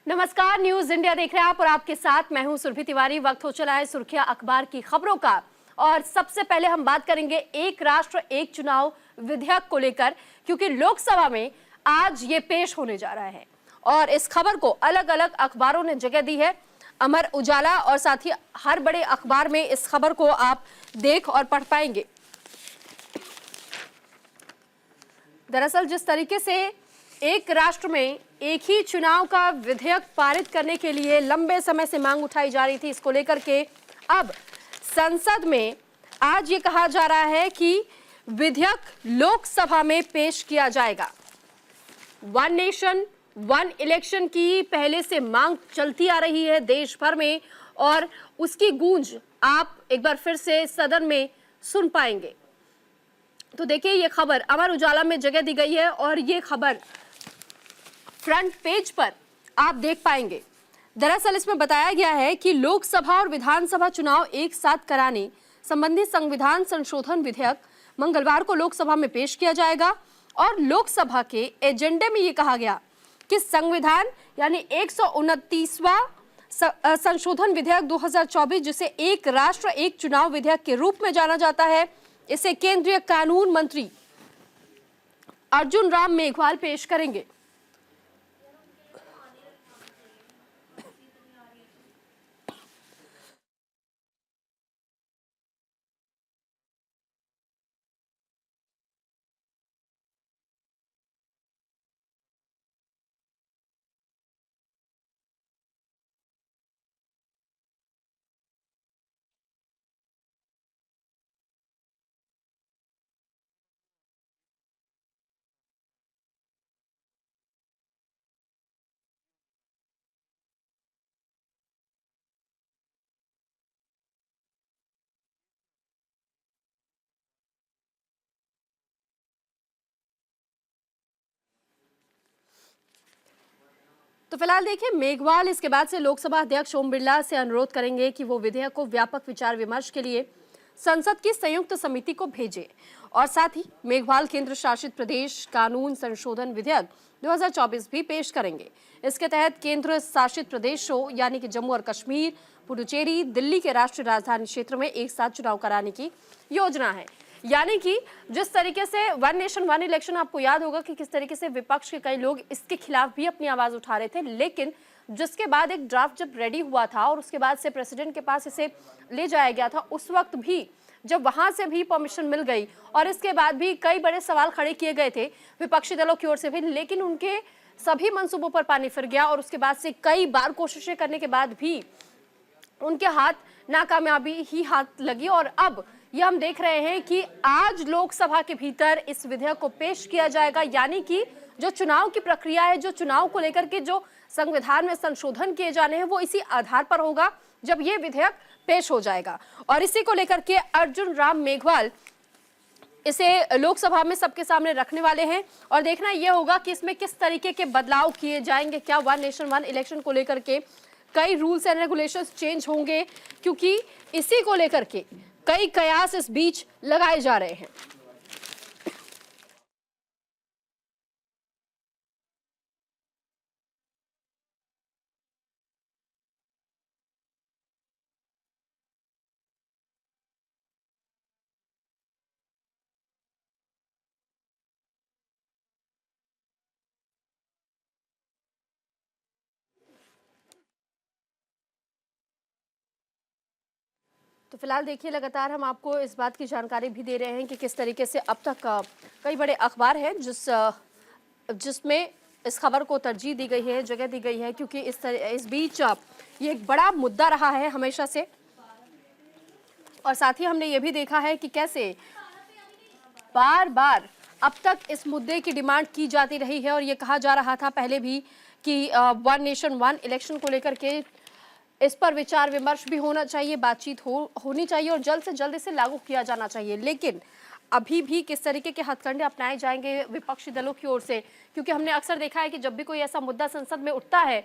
नमस्कार, news India देख रहे हैं आप और आपके साथ मैं हूं सुरभि तिवारी। वक्त हो चला है सुर्खियां अखबार की खबरों का और सबसे पहले हम बात करेंगे एक राष्ट्र एक चुनाव विधेयक को लेकर, क्योंकि लोकसभा में आज ये पेश होने जा रहा है और इस खबर को अलग अलग अखबारों ने जगह दी है। अमर उजाला और साथ ही हर बड़े अखबार में इस खबर को आप देख और पढ़ पाएंगे। दरअसल जिस तरीके से एक राष्ट्र में एक ही चुनाव का विधेयक पारित करने के लिए लंबे समय से मांग उठाई जा रही थी, इसको लेकर के अब संसद में आज ये कहा जा रहा है कि विधेयक लोकसभा में पेश किया जाएगा। वन नेशन वन इलेक्शन की पहले से मांग चलती आ रही है देश भर में और उसकी गूंज आप एक बार फिर से सदन में सुन पाएंगे। तो देखिए, ये खबर अमर उजाला में जगह दी गई है और ये खबर फ्रंट पेज पर आप देख पाएंगे। दरअसल इसमें बताया गया है कि लोकसभा और विधानसभा चुनाव एक साथ कराने संबंधी संविधान संशोधन विधेयक मंगलवार को लोकसभा में पेश किया जाएगा और लोकसभा के एजेंडे में ये कहा गया कि संविधान यानी 129वां संशोधन विधेयक 2024, जिसे एक राष्ट्र एक चुनाव विधेयक के रूप में जाना जाता है, इसे केंद्रीय कानून मंत्री अर्जुन राम मेघवाल पेश करेंगे। तो फिलहाल देखिए, मेघवाल इसके बाद से लोकसभा अध्यक्ष ओम बिरला से अनुरोध करेंगे कि वो विधेयक को व्यापक विचार विमर्श के लिए संसद की संयुक्त समिति को भेजे और साथ ही मेघवाल केंद्र शासित प्रदेश कानून संशोधन विधेयक 2024 भी पेश करेंगे। इसके तहत केंद्र शासित प्रदेशों यानी कि जम्मू और कश्मीर, पुडुचेरी, दिल्ली के राष्ट्रीय राजधानी क्षेत्र में एक साथ चुनाव कराने की योजना है। यानी कि जिस तरीके से वन नेशन वन इलेक्शन, आपको याद होगा कि किस तरीके से विपक्ष के कई लोग इसके खिलाफ भी अपनी आवाज उठा रहे थे, लेकिन जिसके बाद एक ड्राफ्ट जब रेडी हुआ था और उसके बाद से प्रेसिडेंट के पास इसे ले जाया गया था, उस वक्त भी जब वहां से भी परमिशन मिल गई और इसके बाद भी कई बड़े सवाल खड़े किए गए थे विपक्षी दलों की ओर से भी, लेकिन उनके सभी मंसूबों पर पानी फिर गया और उसके बाद से कई बार कोशिशें करने के बाद भी उनके हाथ नाकामयाबी ही हाथ लगी और अब ये हम देख रहे हैं कि आज लोकसभा के भीतर इस विधेयक को पेश किया जाएगा। यानी कि जो चुनाव की प्रक्रिया है, जो चुनाव को लेकर के जो संविधान में संशोधन किए जाने हैं, वो इसी आधार पर होगा जब ये विधेयक पेश हो जाएगा और इसी को लेकर के अर्जुन राम मेघवाल इसे लोकसभा में सबके सामने रखने वाले हैं और देखना यह होगा कि इसमें किस तरीके के बदलाव किए जाएंगे। क्या वन नेशन वन इलेक्शन को लेकर के कई रूल्स एंड रेगुलेशंस चेंज होंगे, क्योंकि इसी को लेकर के कई कयास इस बीच लगाए जा रहे हैं। तो फिलहाल देखिए, लगातार हम आपको इस बात की जानकारी भी दे रहे हैं कि किस तरीके से अब तक कई बड़े अखबार हैं जिसमें इस खबर को तरजीह दी गई है, जगह दी गई है, क्योंकि इस बीच ये एक बड़ा मुद्दा रहा है हमेशा से और साथ ही हमने ये भी देखा है कि कैसे बार बार अब तक इस मुद्दे की डिमांड की जाती रही है और ये कहा जा रहा था पहले भी कि वन नेशन वन इलेक्शन को लेकर के इस पर विचार विमर्श भी होना चाहिए, बातचीत होनी चाहिए और जल्द से जल्द इसे लागू किया जाना चाहिए। लेकिन अभी भी किस तरीके के हथकंडे अपनाए जाएंगे विपक्षी दलों की ओर से, क्योंकि हमने अक्सर देखा है कि जब भी कोई ऐसा मुद्दा संसद में उठता है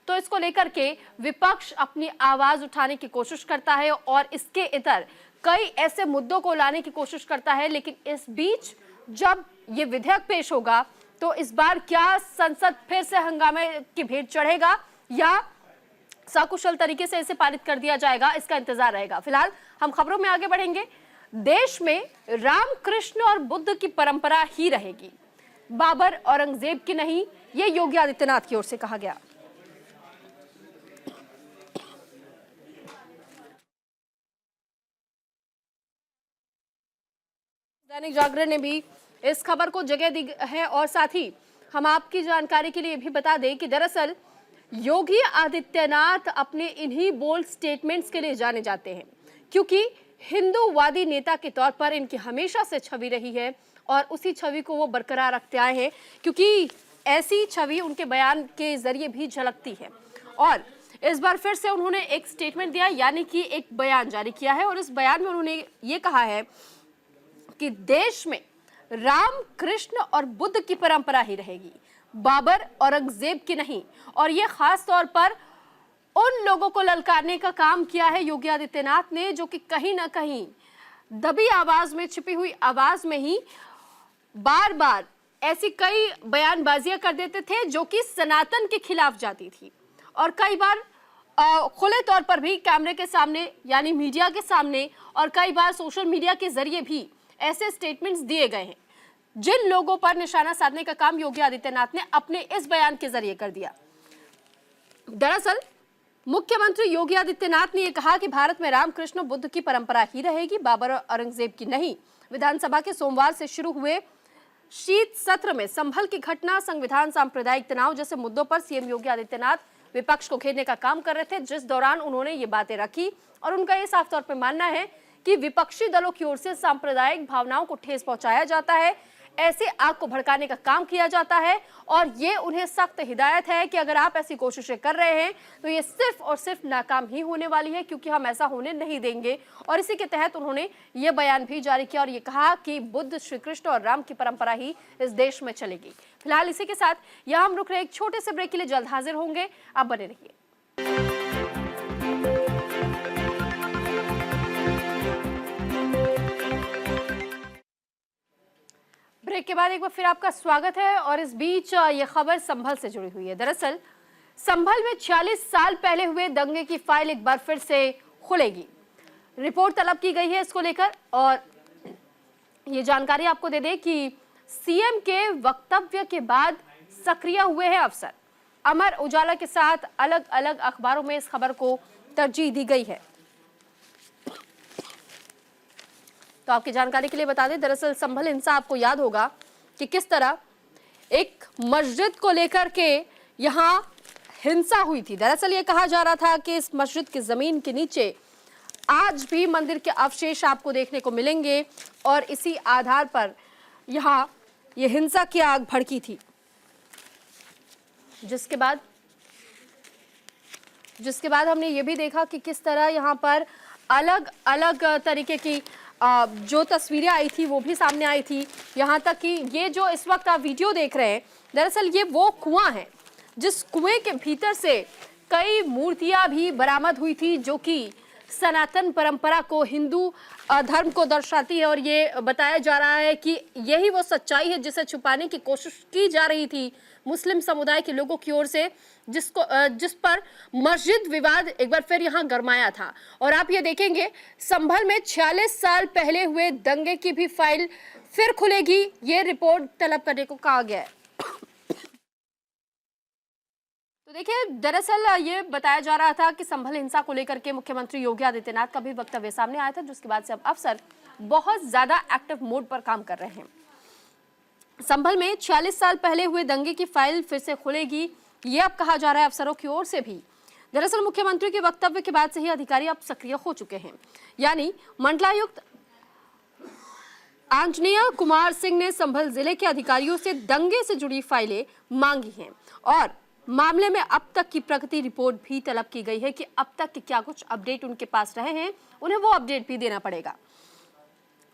तो इसको लेकर के विपक्ष अपनी आवाज उठाने की कोशिश करता है और इसके इतर कई ऐसे मुद्दों को लाने की कोशिश करता है। लेकिन इस बीच जब ये विधेयक पेश होगा तो इस बार क्या संसद फिर से हंगामे की भेंट चढ़ेगा या सकुशल तरीके से इसे पारित कर दिया जाएगा, इसका इंतजार रहेगा। फिलहाल हम खबरों में आगे बढ़ेंगे। देश में राम, कृष्ण और बुद्ध की परंपरा ही रहेगी, बाबर, औरंगजेब की नहीं, ये योगी आदित्यनाथ की ओर से कहा गया। दैनिक जागरण ने भी इस खबर को जगह दी है और साथ ही हम आपकी जानकारी के लिए भी बता दें कि दरअसल योगी आदित्यनाथ अपने इन्हीं बोल्ड स्टेटमेंट्स के लिए जाने जाते हैं, क्योंकि हिंदूवादी नेता के तौर पर इनकी हमेशा से छवि रही है और उसी छवि को वो बरकरार रखते आए हैं, क्योंकि ऐसी छवि उनके बयान के जरिए भी झलकती है। और इस बार फिर से उन्होंने एक स्टेटमेंट दिया, यानी कि एक बयान जारी किया है और इस बयान में उन्होंने ये कहा है कि देश में राम, कृष्ण और बुद्ध की परंपरा ही रहेगी, बाबर, औरंगजेब की नहीं। और ये खास तौर पर उन लोगों को ललकारने का काम किया है योगी आदित्यनाथ ने, जो कि कहीं ना कहीं दबी आवाज में, छिपी हुई आवाज में ही बार बार ऐसी कई बयानबाजियां कर देते थे जो कि सनातन के खिलाफ जाती थी। और कई बार खुले तौर पर भी कैमरे के सामने, यानी मीडिया के सामने, और कई बार सोशल मीडिया के जरिए भी ऐसे स्टेटमेंट्स दिए गए हैं, जिन लोगों पर निशाना साधने का काम योगी आदित्यनाथ ने अपने इस बयान के जरिए कर दिया। दरअसल मुख्यमंत्री योगी आदित्यनाथ ने यह कहा कि भारत में राम, कृष्ण, बुद्ध की परंपरा ही रहेगी, बाबर और औरंगजेब की नहीं। विधानसभा के सोमवार से शुरू हुए शीत सत्र में संभल की घटना, संविधान, सांप्रदायिक तनाव जैसे मुद्दों पर सीएम योगी आदित्यनाथ विपक्ष को घेरने का काम कर रहे थे, जिस दौरान उन्होंने ये बातें रखी। और उनका ये साफ तौर पर मानना है कि विपक्षी दलों की ओर से सांप्रदायिक भावनाओं को ठेस पहुंचाया जाता है, ऐसे आग को भड़काने का काम किया जाता है। और ये उन्हें सख्त हिदायत है कि अगर आप ऐसी कोशिशें कर रहे हैं तो ये सिर्फ और सिर्फ नाकाम ही होने वाली है, क्योंकि हम ऐसा होने नहीं देंगे। और इसी के तहत उन्होंने ये बयान भी जारी किया और ये कहा कि बुद्ध, श्री कृष्ण और राम की परंपरा ही इस देश में चलेगी। फिलहाल इसी के साथ यह हम रुक रहे एक छोटे से ब्रेक के लिए, जल्द हाजिर होंगे, आप बने रहिए। ब्रेक के बाद एक बार फिर आपका स्वागत है। और इस बीच ये खबर संभल से जुड़ी हुई है। दरअसल संभल में 46 साल पहले हुए दंगे की फाइल एक बार फिर से खुलेगी। रिपोर्ट तलब की गई है इसको लेकर, और ये जानकारी आपको दे दें कि सीएम के वक्तव्य के बाद सक्रिय हुए हैं अफसर। अमर उजाला के साथ अलग अलग अखबारों में इस खबर को तरजीह दी गई है। तो आपकी जानकारी के लिए बता दें, दरअसल संभल हिंसा आपको याद होगा कि किस तरह एक मस्जिद को लेकर के यहां हिंसा हुई थी। दरअसल ये कहा जा रहा था कि इस मस्जिद की जमीन के नीचे आज भी मंदिर के अवशेष आपको देखने को मिलेंगे, और इसी आधार पर यहां ये हिंसा की आग भड़की थी, जिसके बाद हमने ये भी देखा कि किस तरह यहां पर अलग अलग तरीके की जो तस्वीरें आई थी वो भी सामने आई थी। यहाँ तक कि ये जो इस वक्त आप वीडियो देख रहे हैं, दरअसल ये वो कुआं है जिस कुएं के भीतर से कई मूर्तियां भी बरामद हुई थी, जो कि सनातन परंपरा को, हिंदू धर्म को दर्शाती है। और ये बताया जा रहा है कि यही वो सच्चाई है जिसे छुपाने की कोशिश की जा रही थी मुस्लिम समुदाय के लोगों की ओर से, जिस पर मस्जिद विवाद एक बार फिर यहां गरमाया था। और आप ये देखेंगे, संभल में 46 साल पहले हुए दंगे की भी फाइल फिर खुलेगी, ये रिपोर्ट तलब करने को कहा गया है। तो देखिए, दरअसल ये बताया जा रहा था कि संभल हिंसा को लेकर के मुख्यमंत्री योगी आदित्यनाथ का भी वक्तव्य सामने आया था, जिसके बाद से अब अफसर बहुत ज्यादा एक्टिव मोड पर काम कर रहे हैं। संभल में 46 साल पहले हुए दंगे की फाइल फिर से खुलेगी, ये अब कहा जा रहा है अफसरों की ओर से भी। दरअसल मुख्यमंत्री के वक्तव्य के बाद से ही अधिकारी अब सक्रिय हो चुके हैं। यानी मंडलायुक्त आंजनेय कुमार सिंह ने संभल जिले के अधिकारियों से दंगे से जुड़ी फाइलें मांगी हैं, और मामले में अब तक की प्रगति रिपोर्ट भी तलब की गई है कि अब तक के क्या कुछ अपडेट उनके पास रहे हैं, उन्हें वो अपडेट भी देना पड़ेगा।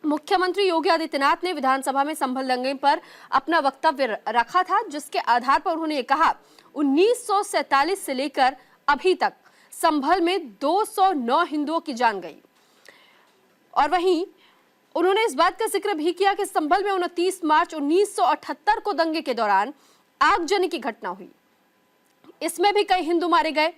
मुख्यमंत्री योगी आदित्यनाथ ने विधानसभा में संभल दंगे पर अपना वक्तव्य रखा था, जिसके आधार पर उन्होंने ये कहा 1947 से लेकर अभी तक संभल में 209 हिंदुओं की जान गई। और वहीं उन्होंने इस बात का जिक्र भी किया कि संभल में 29 मार्च 1978 को दंगे के दौरान आगजनी की घटना हुई। इसमें भी कई हिंदू मारे गए।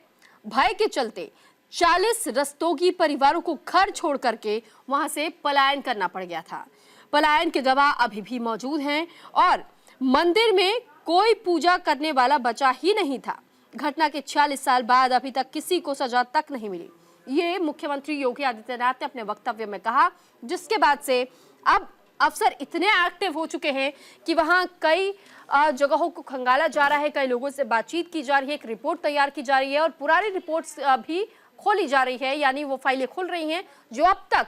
भय के चलते 40 रस्तोगी परिवारों को घर छोड़ करके वहां से पलायन करना पड़ गया था। पलायन के गवाह अभी भी मौजूद हैं और मंदिर में कोई पूजा करने वाला बचा ही नहीं था। घटना के 40 साल बाद अभी तक किसी को सजा तक नहीं मिली। ये मुख्यमंत्री योगी आदित्यनाथ ने अपने वक्तव्य में कहा, जिसके बाद से अब अफसर इतने एक्टिव हो चुके हैं कि वहां कई जगहों को खंगाला जा रहा है, कई लोगों से बातचीत की जा रही है, एक रिपोर्ट तैयार की जा रही है और पुरानी रिपोर्ट्स भी खोली जा रही है, यानी वो फाइलें खुल रही हैं जो अब तक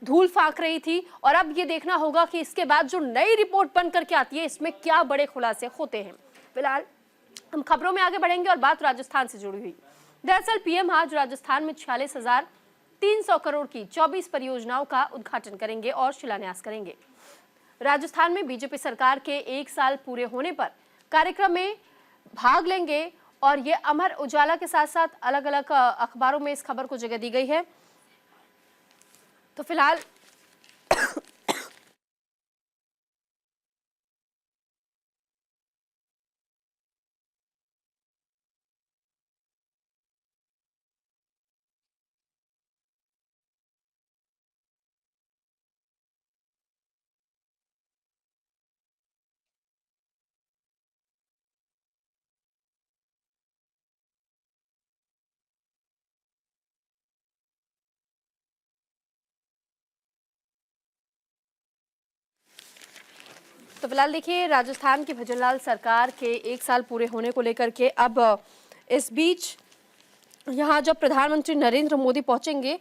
धूल फाक रही थी। और अब ये देखना होगा कि इसके बाद जो नई रिपोर्ट बन करके आती है इसमें क्या बड़े खुलासे होते हैं। फिलहाल हम खबरों में आगे बढ़ेंगे और बात राजस्थान से जुड़ी हुई। दरअसल पीएम आज राजस्थान में 46,300 करोड़ की 24 परियोजनाओं का उद्घाटन करेंगे और शिलान्यास करेंगे। राजस्थान में बीजेपी सरकार के 1 साल पूरे होने पर कार्यक्रम में भाग लेंगे और ये अमर उजाला के साथ साथ अलग अलग अखबारों में इस खबर को जगह दी गई है। तो फिलहाल तो फिलहाल देखिए, राजस्थान की भजनलाल सरकार के 1 साल पूरे होने को लेकर के अब इस बीच यहाँ जब प्रधानमंत्री नरेंद्र मोदी पहुंचेंगे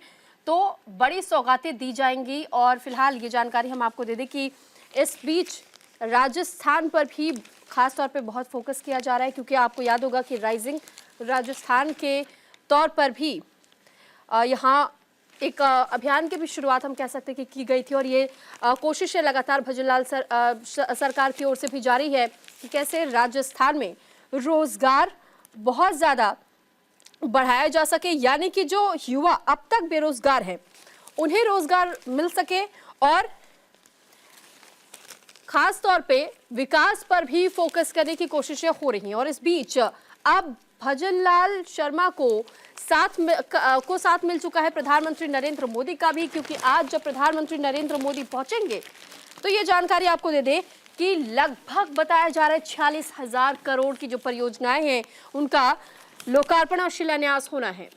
तो बड़ी सौगातें दी जाएंगी। और फिलहाल ये जानकारी हम आपको दे दें कि इस बीच राजस्थान पर भी खास तौर पे बहुत फोकस किया जा रहा है, क्योंकि आपको याद होगा कि राइजिंग राजस्थान के तौर पर भी यहाँ एक अभियान की भी शुरुआत हम कह सकते हैं कि की गई थी। और ये कोशिशें लगातार भजनलाल सरकार की ओर से भी जारी है कि कैसे राजस्थान में रोजगार बहुत ज़्यादा बढ़ाया जा सके, यानी कि जो युवा अब तक बेरोजगार हैं उन्हें रोजगार मिल सके और खास तौर पे विकास पर भी फोकस करने की कोशिशें हो रही हैं। और इस बीच अब भजनलाल शर्मा को साथ मिल चुका है प्रधानमंत्री नरेंद्र मोदी का भी, क्योंकि आज जब प्रधानमंत्री नरेंद्र मोदी पहुंचेंगे तो ये जानकारी आपको दे दें कि लगभग बताया जा रहा है 46,000 करोड़ की जो परियोजनाएं हैं उनका लोकार्पण और शिलान्यास होना है।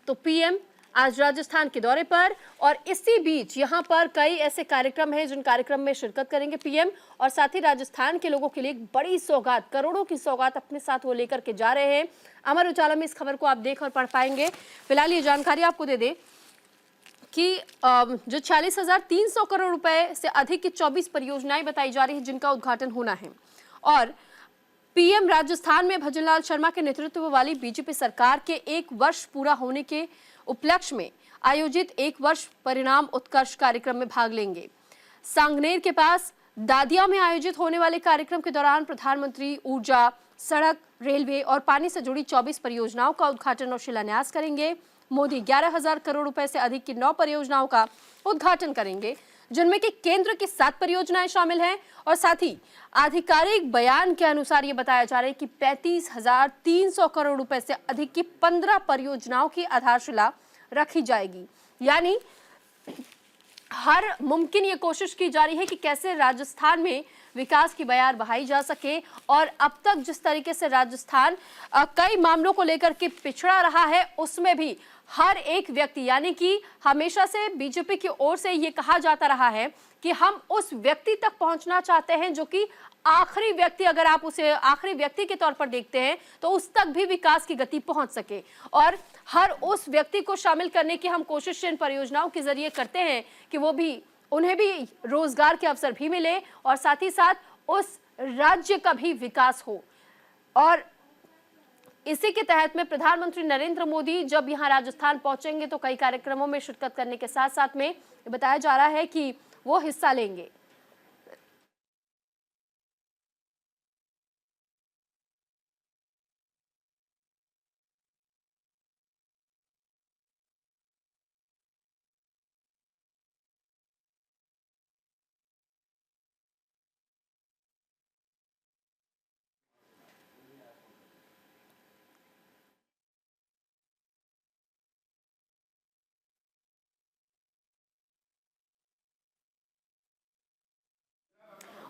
तो पीएम आज राजस्थान के दौरे पर और इसी बीच यहाँ पर कई ऐसे कार्यक्रम हैं जिन कार्यक्रम में शिरकत करेंगे पीएम, और साथ ही राजस्थान के लोगों के लिए एक बड़ी सौगात, करोड़ों की सौगात अपने साथ वो लेकर के जा रहे हैं। अमर उजाला में इस खबर को आप देख और पढ़ पाएंगे। फिलहाल ये जानकारी आपको दे दें कि जो 46,300 करोड़ रुपए से अधिक की 24 परियोजनाएं बताई जा रही है जिनका उद्घाटन होना है। और पीएम राजस्थान में भजनलाल शर्मा के नेतृत्व वाली बीजेपी सरकार के 1 वर्ष पूरा होने के उपलक्ष्य में आयोजित 1 वर्ष परिणाम उत्कर्ष कार्यक्रम में भाग लेंगे। सांगनेर के पास दादिया में आयोजित होने वाले कार्यक्रम के दौरान प्रधानमंत्री ऊर्जा, सड़क, रेलवे और पानी से जुड़ी 24 परियोजनाओं का उद्घाटन और शिलान्यास करेंगे। मोदी 11,000 करोड़ रुपए से अधिक की 9 परियोजनाओं का उद्घाटन करेंगे, जिनमें कि केंद्र की 7 परियोजनाएं शामिल हैं। और साथ ही आधिकारिक बयान के अनुसार ये बताया जा रहा है कि 35,300 करोड़ रुपए से अधिक की 15 परियोजनाओं की आधारशिला रखी जाएगी। यानी हर मुमकिन ये कोशिश की जा रही है कि कैसे राजस्थान में विकास की बयार बहाई जा सके। और अब तक जिस तरीके से राजस्थान कई मामलों को लेकर के पिछड़ा रहा है, उसमें भी हर एक व्यक्ति, यानी कि हमेशा से बीजेपी की ओर से ये कहा जाता रहा है कि हम उस व्यक्ति तक पहुंचना चाहते हैं जो कि आखिरी व्यक्ति, अगर आप उसे आखिरी व्यक्ति के तौर पर देखते हैं तो उस तक भी विकास की गति पहुंच सके। और हर उस व्यक्ति को शामिल करने की हम कोशिश इन परियोजनाओं के जरिए करते हैं कि वो भी, उन्हें भी रोजगार के अवसर भी मिले और साथ ही साथ उस राज्य का भी विकास हो। और इसी के तहत में प्रधानमंत्री नरेंद्र मोदी जब यहां राजस्थान पहुंचेंगे तो कई कार्यक्रमों में शिरकत करने के साथ साथ में बताया जा रहा है कि वो हिस्सा लेंगे।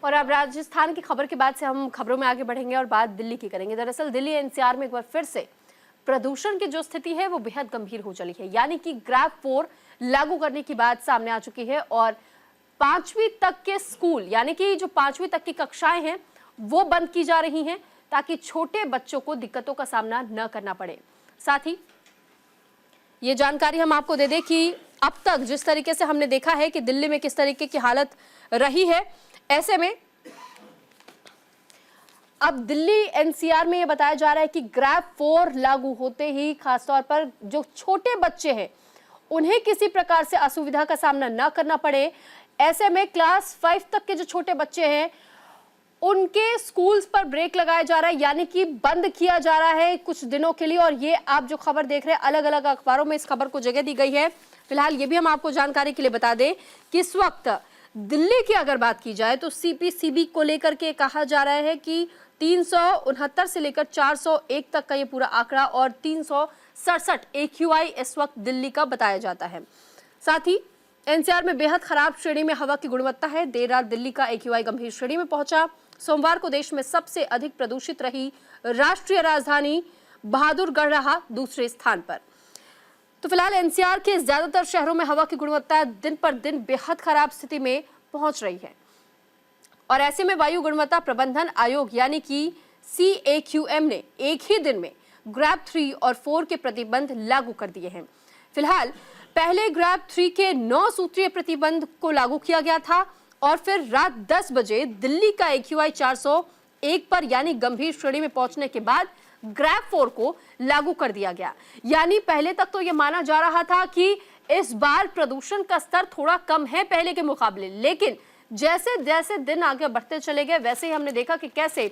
और अब राजस्थान की खबर के बाद से हम खबरों में आगे बढ़ेंगे और बात दिल्ली की करेंगे। दरअसल दिल्ली एनसीआर में एक बार फिर से प्रदूषण की जो स्थिति है वो बेहद गंभीर हो चली है, यानी कि ग्रैब 4 लागू करने की बात सामने आ चुकी है और 5वीं तक के स्कूल यानी कि जो 5वीं तक की कक्षाएं हैं वो बंद की जा रही हैं ताकि छोटे बच्चों को दिक्कतों का सामना न करना पड़े। साथ ही ये जानकारी हम आपको दे दें कि अब तक जिस तरीके से हमने देखा है कि दिल्ली में किस तरीके की हालत रही है, ऐसे में अब दिल्ली एनसीआर में ये बताया जा रहा है कि ग्रैब 4 लागू होते ही खासतौर पर जो छोटे बच्चे हैं उन्हें किसी प्रकार से असुविधा का सामना न करना पड़े। ऐसे में क्लास 5 तक के जो छोटे बच्चे हैं उनके स्कूल्स पर ब्रेक लगाया जा रहा है, यानी कि बंद किया जा रहा है कुछ दिनों के लिए। और ये आप जो खबर देख रहे हैं अलग अलग अखबारों में इस खबर को जगह दी गई है। फिलहाल ये भी हम आपको जानकारी के लिए बता दें कि इस वक्त दिल्ली की अगर बात की जाए तो सीपीसीबी को लेकर के कहा जा रहा है कि 369 से लेकर 401 तक का ये पूरा आंकड़ा और 367 AQI इस वक्त दिल्ली का बताया जाता है। साथ ही एनसीआर में बेहद खराब श्रेणी में हवा की गुणवत्ता है। देर रात दिल्ली का AQI गंभीर श्रेणी में पहुंचा। सोमवार को देश में सबसे अधिक प्रदूषित रही राष्ट्रीय राजधानी बहादुरगढ़ रहा दूसरे स्थान पर। तो फिलहाल एनसीआर के ज्यादातर शहरों में हवा की गुणवत्ता दिन पर दिन बेहद खराब स्थिति में पहुंच रही है और ऐसे में वायु गुणवत्ता प्रबंधन आयोग यानी कि CAQM ने एक ही दिन में ग्रैब 3 और 4 के प्रतिबंध लागू कर दिए हैं। फिलहाल पहले ग्रैब 3 के 9 सूत्रीय प्रतिबंध को लागू किया गया था और फिर रात 10 बजे दिल्ली का AQI 401 पर यानी गंभीर श्रेणी में पहुंचने के बाद ग्रैब 4 को लागू कर दिया गया। यानी पहले तक तो यह माना जा रहा था कि इस बार प्रदूषण का स्तर थोड़ा कम है पहले के मुकाबले, लेकिन जैसे जैसे दिन आगे बढ़ते चले गए वैसे ही हमने देखा कि कैसे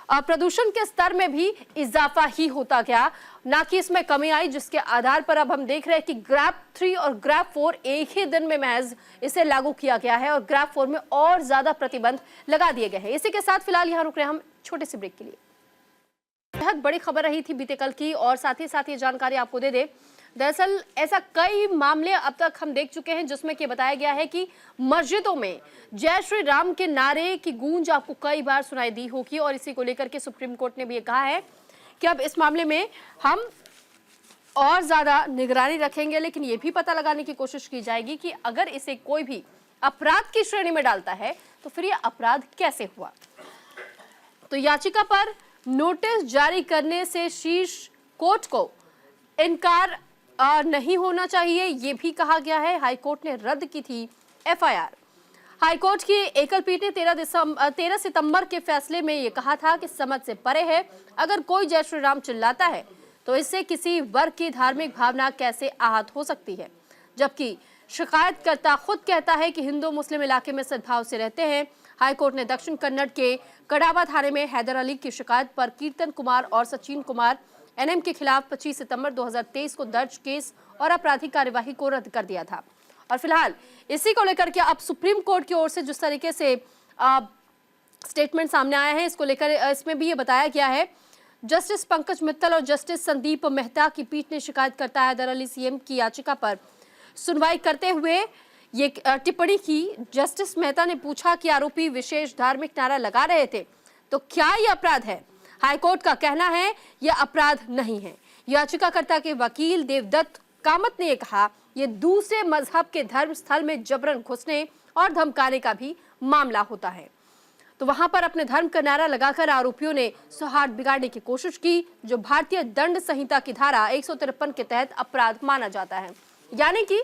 प्रदूषण के स्तर में भी इजाफा ही होता गया, ना कि इसमें कमी आई, जिसके आधार पर अब हम देख रहे हैं कि ग्रैब 3 और ग्रैब 4 एक ही दिन में महज इसे लागू किया गया है और ग्रैब 4 में और ज्यादा प्रतिबंध लगा दिए गए हैं। इसी के साथ फिलहाल यहाँ रुक रहे हैं हम छोटे से ब्रेक के लिए। बेहद बड़ी खबर रही थी बीते कल की और साथ ही ये जानकारी आपको दे दे। दरअसल ऐसा कई मामले अब तक हम देख चुके हैं जिसमें कि बताया गया है कि मस्जिदों में जय श्री राम के नारे की गूंज आपको कई बार सुनाई दी होगी और इसी को लेकर के सुप्रीम कोर्ट ने भी ये कहा है कि अब इस मामले में हम और ज्यादा निगरानी रखेंगे, लेकिन ये भी पता लगाने की कोशिश की जाएगी कि अगर इसे कोई भी अपराध की श्रेणी में डालता है तो फिर यह अपराध कैसे हुआ। तो याचिका पर नोटिस जारी करने से शीर्ष कोर्ट को इनकार नहीं होना चाहिए, ये भी कहा गया है। हाईकोर्ट ने रद्द की थी FIR। हाईकोर्ट की एकल पीठ ने 13 सितंबर के फैसले में ये कहा था कि समझ से परे है, अगर कोई जय श्री राम चिल्लाता है तो इससे किसी वर्ग की धार्मिक भावना कैसे आहत हो सकती है, जबकि शिकायतकर्ता खुद कहता है कि हिंदू मुस्लिम इलाके में सद्भाव से रहते हैं। हाईकोर्ट ने दक्षिण कन्नड़ के कडावा थाने में हैदर अली की शिकायत पर कीर्तन कुमार और सचिन कुमार NM के खिलाफ 25 सितंबर 2023 को दर्ज केस और आपराधिक कार्यवाही को रद्द कर दिया था। और फिलहाल इसी को लेकर के अब सुप्रीम कोर्ट की ओर से जिस तरीके से स्टेटमेंट सामने आया है, इसको लेकर इसमें भी ये बताया गया है। जस्टिस पंकज मित्तल और जस्टिस संदीप मेहता की पीठ ने शिकायतकर्ता हैदर अली CM की याचिका पर सुनवाई करते हुए ये टिप्पणी की। जस्टिस मेहता ने पूछा कि आरोपी विशेष धार्मिक नारा लगा रहे थे तो क्या यह अपराध है। हाईकोर्ट का कहना है यह अपराध नहीं है। याचिकाकर्ता के वकील देवदत्त कामत ने कहा यह दूसरे मजहब के धर्म स्थल में जबरन घुसने और धमकाने का भी मामला होता है। तो वहां पर अपने धर्म का नारा लगाकर आरोपियों ने सौहार्द बिगाड़ने की कोशिश की, जो भारतीय दंड संहिता की धारा 153 के तहत अपराध माना जाता है। यानी कि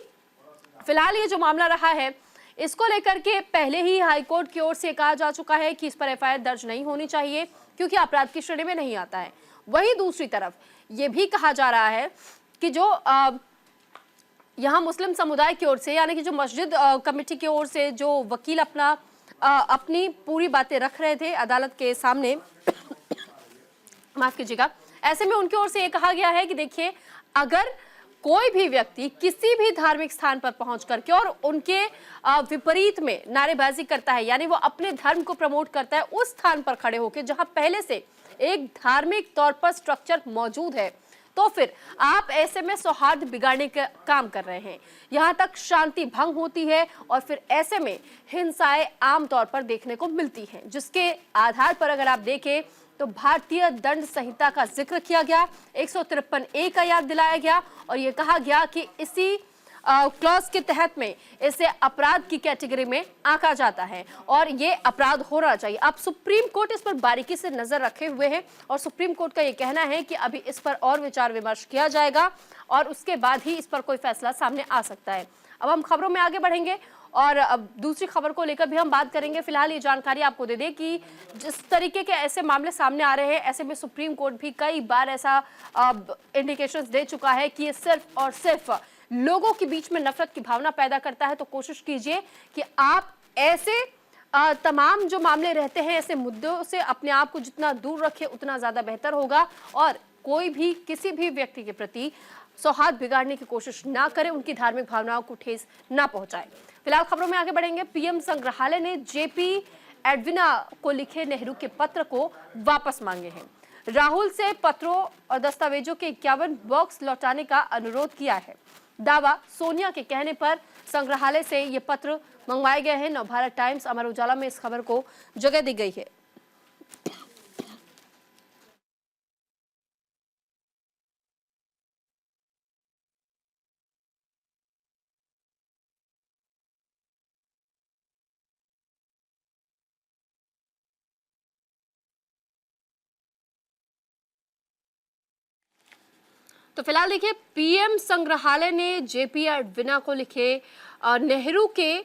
फिलहाल ये जो मामला रहा है इसको लेकर के पहले ही हाईकोर्ट की ओर से कहा जा चुका है कि इस पर FIR दर्ज नहीं होनी चाहिए क्योंकि अपराध की श्रेणी में नहीं आता है। वहीं दूसरी तरफ ये भी कहा जा रहा है कि जो यहाँ मुस्लिम समुदाय की ओर से यानी कि जो मस्जिद कमेटी की ओर से जो वकील अपनी पूरी बातें रख रहे थे अदालत के सामने माफ कीजिएगा, ऐसे में उनकी ओर से ये कहा गया है कि देखिए, अगर कोई भी व्यक्ति किसी भी धार्मिक स्थान पर पहुंच करके और उनके विपरीत में नारेबाजी करता है, यानी वो अपने धर्म को प्रमोट करता है उस स्थान पर खड़े होकर जहां पहले से एक धार्मिक तौर पर स्ट्रक्चर मौजूद है, तो फिर आप ऐसे में सौहार्द बिगाड़ने का काम कर रहे हैं। यहाँ तक शांति भंग होती है और फिर ऐसे में हिंसाएं आमतौर पर देखने को मिलती हैं, जिसके आधार पर अगर आप देखें तो भारतीय दंड संहिता का जिक्र किया गया, 153A का याद दिलाया गया और ये कहा गया कि इसी क्लॉज के तहत में इसे अपराध की कैटेगरी में आंका जाता है और ये अपराध होना चाहिए। अब सुप्रीम कोर्ट इस पर बारीकी से नजर रखे हुए हैं और सुप्रीम कोर्ट का ये कहना है कि अभी इस पर और विचार विमर्श किया जाएगा और उसके बाद ही इस पर कोई फैसला सामने आ सकता है। अब हम खबरों में आगे बढ़ेंगे और अब दूसरी खबर को लेकर भी हम बात करेंगे। फिलहाल ये जानकारी आपको दे दें कि जिस तरीके के ऐसे मामले सामने आ रहे हैं, ऐसे में सुप्रीम कोर्ट भी कई बार ऐसा इंडिकेशंस दे चुका है कि ये सिर्फ और सिर्फ लोगों के बीच में नफरत की भावना पैदा करता है। तो कोशिश कीजिए कि आप ऐसे तमाम जो मामले रहते हैं, ऐसे मुद्दों से अपने आप को जितना दूर रखें उतना ज्यादा बेहतर होगा और कोई भी किसी भी व्यक्ति के प्रति सौहार्द बिगाड़ने की कोशिश ना करें, उनकी धार्मिक भावनाओं को ठेस ना पहुंचाए। फिलहाल खबरों में आगे बढ़ेंगे। पीएम संग्रहालय ने जेपी एडविना को लिखे नेहरू के पत्र को वापस मांगे हैं। राहुल से पत्रों और दस्तावेजों के 51 बॉक्स लौटाने का अनुरोध किया है। दावा सोनिया के कहने पर संग्रहालय से ये पत्र मंगवाए गए हैं। नवभारत टाइम्स, अमर उजाला में इस खबर को जगह दी गई है। तो फिलहाल देखिए, पीएम संग्रहालय ने जेपी एडविना को लिखे नेहरू के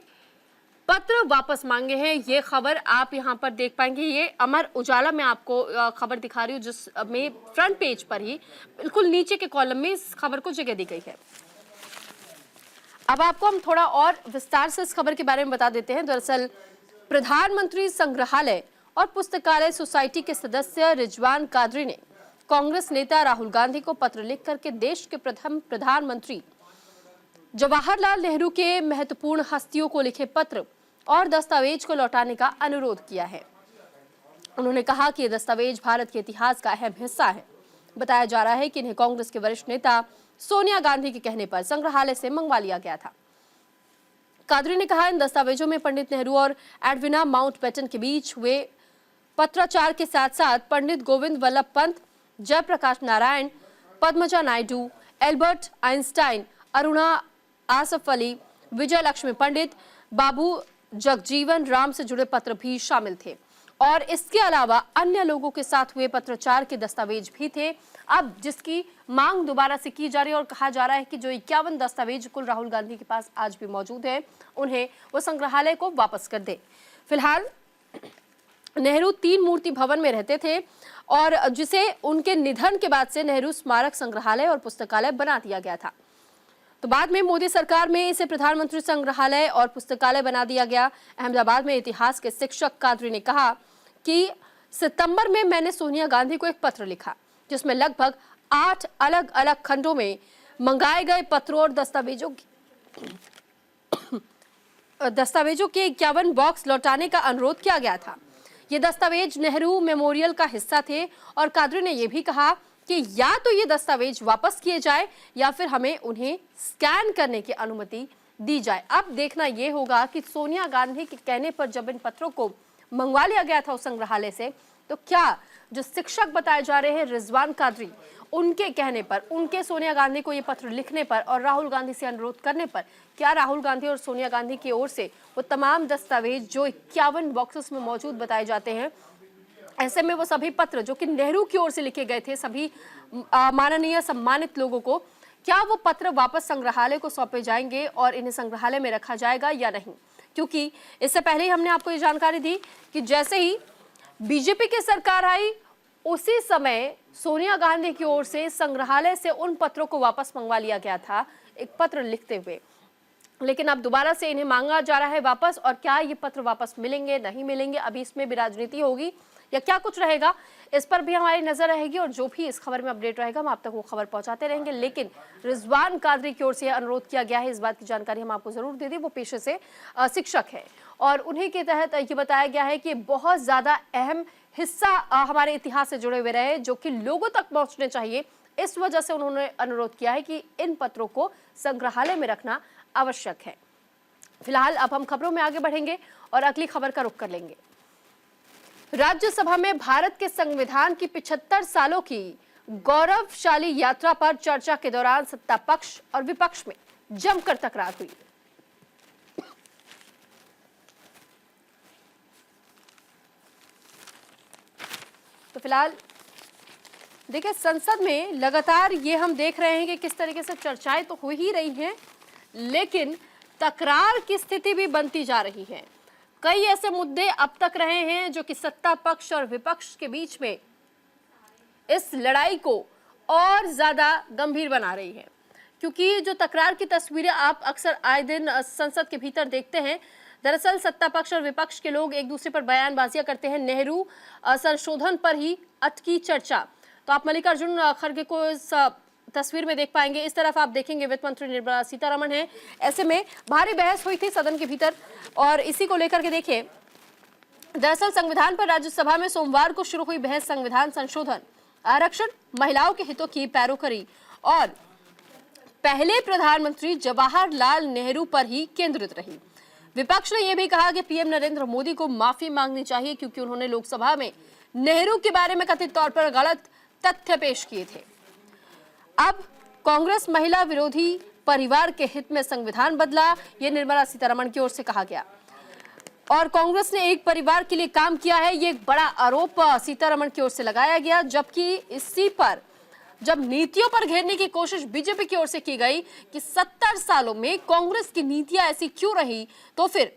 पत्र वापस मांगे हैं। ये खबर आप यहां पर देख पाएंगे। ये अमर उजाला में आपको खबर दिखा रही हूँ, जिसमें फ्रंट पेज पर ही बिल्कुल नीचे के कॉलम में इस खबर को जगह दी गई है। अब आपको हम थोड़ा और विस्तार से इस खबर के बारे में बता देते हैं। दरअसल प्रधानमंत्री संग्रहालय और पुस्तकालय सोसाइटी के सदस्य रिजवान कादरी ने कांग्रेस नेता राहुल गांधी को पत्र लिख करके देश के प्रथम प्रधानमंत्री जवाहरलाल नेहरू के महत्वपूर्ण हस्तियों को लिखे पत्र और दस्तावेज को लौटाने का अनुरोध किया है। उन्होंने कहा कि ये दस्तावेज भारत के इतिहास का अहम हिस्सा है। बताया जा रहा है कि इन्हें कांग्रेस के वरिष्ठ नेता सोनिया गांधी के कहने पर संग्रहालय से मंगवा लिया गया था। कादरी ने कहा, इन दस्तावेजों में पंडित नेहरू और एडविना माउंटबेटन के बीच हुए पत्राचार के साथ साथ पंडित गोविंद वल्लभ पंत, जयप्रकाश नारायण, पद्मजा नायडू, एल्बर्ट आइंस्टाइन, अरुणा आसफ अली, विजय लक्ष्मी पंडित, बाबू जगजीवन राम से जुड़े पत्र भी शामिल थे और इसके अलावा अन्य लोगों के साथ हुए पत्राचार के दस्तावेज भी थे। अब जिसकी मांग दोबारा से की जा रही है और कहा जा रहा है कि जो 51 दस्तावेज कुल राहुल गांधी के पास आज भी मौजूद है, उन्हें वो संग्रहालय को वापस कर दे। फिलहाल नेहरू 3 मूर्ति भवन में रहते थे और जिसे उनके निधन के बाद से नेहरू स्मारक संग्रहालय और पुस्तकालय बना दिया गया था। तो बाद में मोदी सरकार में इसे प्रधानमंत्री संग्रहालय और पुस्तकालय बना दिया गया। अहमदाबाद में इतिहास के शिक्षक कादरी ने कहा कि सितंबर में मैंने सोनिया गांधी को एक पत्र लिखा, जिसमें लगभग 8 अलग अलग खंडों में मंगाए गए पत्रों और दस्तावेजों के 51 बॉक्स लौटाने का अनुरोध किया गया था। ये दस्तावेज नेहरू मेमोरियल का हिस्सा थे और कादरी ने यह भी कहा कि या तो ये दस्तावेज वापस किए जाए या फिर हमें उन्हें स्कैन करने की अनुमति दी जाए। अब देखना यह होगा कि सोनिया गांधी के कहने पर जब इन पत्रों को मंगवा लिया गया था उस संग्रहालय से, तो क्या जो शिक्षक बताए जा रहे हैं रिजवान कादरी, उनके कहने पर, उनके सोनिया गांधी को ये पत्र लिखने पर और राहुल गांधी से अनुरोध करने पर, क्या राहुल गांधी और सोनिया गांधी की ओर से वो तमाम दस्तावेज जो 51 बॉक्सेस में मौजूद बताए जाते हैं, ऐसे में वो सभी पत्र जो कि नेहरू की ओर से लिखे गए थे सभी माननीय सम्मानित लोगों को, क्या वो पत्र वापस संग्रहालय को सौंपे जाएंगे और इन्हें संग्रहालय में रखा जाएगा या नहीं? क्योंकि इससे पहले ही हमने आपको ये जानकारी दी कि जैसे ही बीजेपी की सरकार आई उसी समय सोनिया गांधी की ओर से संग्रहालय से उन पत्रों को वापस मंगवा लिया गया था एक पत्र लिखते हुए, लेकिन अब दोबारा से इन्हें मांगा जा रहा है वापस। और क्या ये पत्र वापस मिलेंगे, नहीं मिलेंगे, अभी इसमें भी राजनीति होगी या क्या कुछ रहेगा, इस पर भी हमारी नजर रहेगी और जो भी इस खबर में अपडेट रहेगा हम आप तक वो खबर पहुंचाते रहेंगे। लेकिन रिजवान कादरी की ओर से अनुरोध किया गया है, इस बात की जानकारी हम आपको जरूर दे दें। वो पेशे से शिक्षक है और उन्हीं के तहत ये बताया गया है कि बहुत ज्यादा अहम हिस्सा हमारे इतिहास से जुड़े हुए रहे, जो कि लोगों तक पहुंचने चाहिए, इस वजह से उन्होंने अनुरोध किया है कि इन पत्रों को संग्रहालय में रखना आवश्यक है। फिलहाल अब हम खबरों में आगे बढ़ेंगे और अगली खबर का रुख कर लेंगे। राज्यसभा में भारत के संविधान की 75 सालों की गौरवशाली यात्रा पर चर्चा के दौरान सत्ता पक्ष और विपक्ष में जमकर तकरार हुई। तो फिलहाल देखिए, संसद में लगातार ये हम देख रहे हैं कि किस तरीके से चर्चाएं तो हो ही रही हैं, लेकिन तकरार की स्थिति भी बनती जा रही है। कई ऐसे मुद्दे अब तक रहे हैं जो कि सत्ता पक्ष और विपक्ष के बीच में इस लड़ाई को और ज्यादा गंभीर बना रही है, क्योंकि जो तकरार की तस्वीरें आप अक्सर आए दिन संसद के भीतर देखते हैं, दरअसल सत्ता पक्ष और विपक्ष के लोग एक दूसरे पर बयानबाजियां करते हैं। नेहरू संशोधन पर ही अटकी चर्चा, तो आप मल्लिकार्जुन खड़गे को इस तस्वीर में देख पाएंगे। इस तरफ आप देखेंगे वित्त मंत्री निर्मला सीतारमण है। ऐसे में भारी बहस हुई थी सदन के भीतर, और इसी को लेकर के देखिए, दरअसल संविधान पर राज्यसभा में सोमवार को शुरू हुई बहस संविधान संशोधन, आरक्षण, महिलाओं के हितों की पैरोकरी और पहले प्रधानमंत्री जवाहरलाल नेहरू पर ही केंद्रित रही। विपक्ष ने यह भी कहा कि पीएम नरेंद्र मोदी को माफी मांगनी चाहिए, क्योंकि उन्होंने लोकसभा में नेहरू के बारे में कथित तौर पर गलत तथ्य पेश किए थे। अब कांग्रेस महिला विरोधी परिवार के हित में संविधान बदला, यह निर्मला सीतारमण की ओर से कहा गया, और कांग्रेस ने एक परिवार के लिए काम किया है, ये एक बड़ा आरोप सीतारमण की ओर से लगाया गया। जबकि इसी पर जब नीतियों पर घेरने की कोशिश बीजेपी की ओर से की गई कि 70 सालों में कांग्रेस की नीतियां ऐसी क्यों रही, तो फिर